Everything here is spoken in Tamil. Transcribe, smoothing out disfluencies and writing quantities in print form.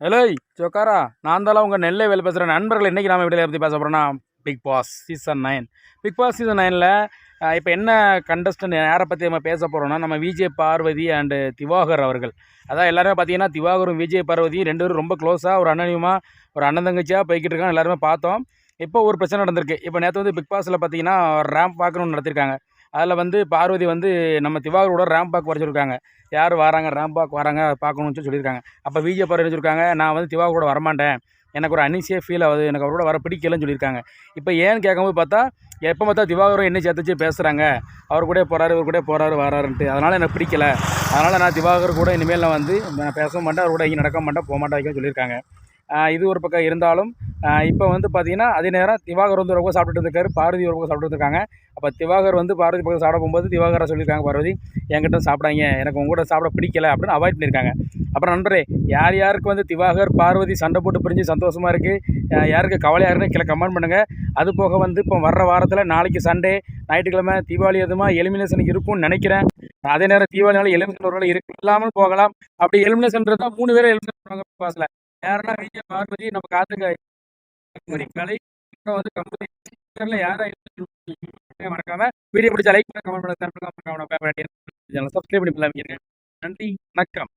ஹலோ சொக்காரா, நான் தான் உங்கள் நெல்லை வேலை பேசுகிறேன் நண்பர்கள். இன்றைக்கி நாம் வீடியோவில் பற்றி பேச போகிறோன்னா Bigg Boss season 9. Bigg Boss season 9ல் இப்போ என்ன கண்டஸ்டன்ட் யாரை பற்றி நம்ம பேச போகிறோன்னா, நம்ம விஜய் பார்வதி அண்டு திவாகர் அவர்கள். அதான் எல்லாருமே பார்த்தீங்கன்னா திவாகரும் விஜய் பார்வதியும் ரெண்டு பேரும் ரொம்ப க்ளோஸாக ஒரு அண்ணனியமாக ஒரு அண்ணன் தங்கச்சியாக போய்கிட்டு இருக்காங்க. எல்லாருமே பார்த்தோம். இப்போ ஒரு பிரச்சனை நடந்திருக்கு. இப்போ நேற்று வந்து பிக் பாஸில் பார்த்தீங்கன்னா ரேம்ப் வாக்குன்னு நடத்திருக்காங்க. அதில் வந்து பார்வதி வந்து நம்ம திவாகரோட ரேம்ப் வாக் வரைச்சிருக்காங்க. யார் வராங்க ரேம்ப் வாக் வராங்க பார்க்கணும்னு சொல்லியிருக்காங்க. அப்போ விஜய் பார்வதி சொல்லியிருக்காங்க, நான் வந்து திவாகர் கூட வரமாட்டேன், எனக்கு ஒரு அன்இசியாக ஃபீல் ஆகுது, எனக்கு அவரோட வர பிடிக்கலன்னு சொல்லியிருக்காங்க. இப்போ ஏன்னு கேட்கும்போது பார்த்தா, எப்போ பார்த்தா திவாகரும் என்ன சேர்த்துச்சு பேசுகிறாங்க, அவர் கூட போகிறாரு இவர் கூட போகிறாரு வராருன்ட்டு, அதனால் எனக்கு பிடிக்கல, அதனால் நான் திவாகர் கூட இனிமேல் நான் வந்து நான் பேச மாட்டேன், அவர் கூட இங்கே நடக்க மாட்டேன் போக மாட்டேன் வைக்கணும்னு சொல்லியிருக்காங்க. இது ஒரு பக்கம் இருந்தாலும் இப்போ வந்து பார்த்தீங்கன்னா அதே நேரம் திவாகர் வந்து ஒரு பக்கம் சாப்பிட்டுட்டு இருக்காரு, பார்வதி ஒரு பக்கம் சாப்பிட்டு இருக்காங்க. அப்போ திவாகர் வந்து பார்வதி பக்கம் சாப்பிட போகும்போது திவாகரை சொல்லியிருக்காங்க, பார்வதி என்கிட்ட சாப்பிடாங்க, எனக்கு உங்க கூட சாப்பிட பிடிக்கல அப்படின்னு அவாய்ட் பண்ணியிருக்காங்க. அப்புறம் நண்பரே, யார் யாருக்கு வந்து திவாகர் பார்வதி சண்டை போட்டு பிரிஞ்சு சந்தோஷமாக இருக்குது, யாருக்கு கவலையாக இருக்குன்னு கீழே கமெண்ட் பண்ணுங்கள். அது போக வந்து இப்போ வர்ற வாரத்தில் நாளைக்கு சண்டே ஞாயிற்றுக்கிழமை தீபாவளி எதுமாக எலிமினேஷன் இருக்கும்னு நினைக்கிறேன். அதே நேரம் தீபாவளினால எலிமினேஷன் ஒரு வேளை இல்லாமல் போகலாம். அப்படி எலிமினேஷன் தான் 3 பேரை எலிமினேஷன் பண்ணுவாங்க பிக் பாஸ்ல. யாருன்னா விஜய் பார்வதி நம்ம காத்துக்க கலை வந்து கம்பெனி யாரா மறக்காம வீடியோ பிடிச்ச லைக் பண்ண கமெண்ட் பண்ண சப்ஸ்கிரைப் பண்ணி நன்றி, வணக்கம்.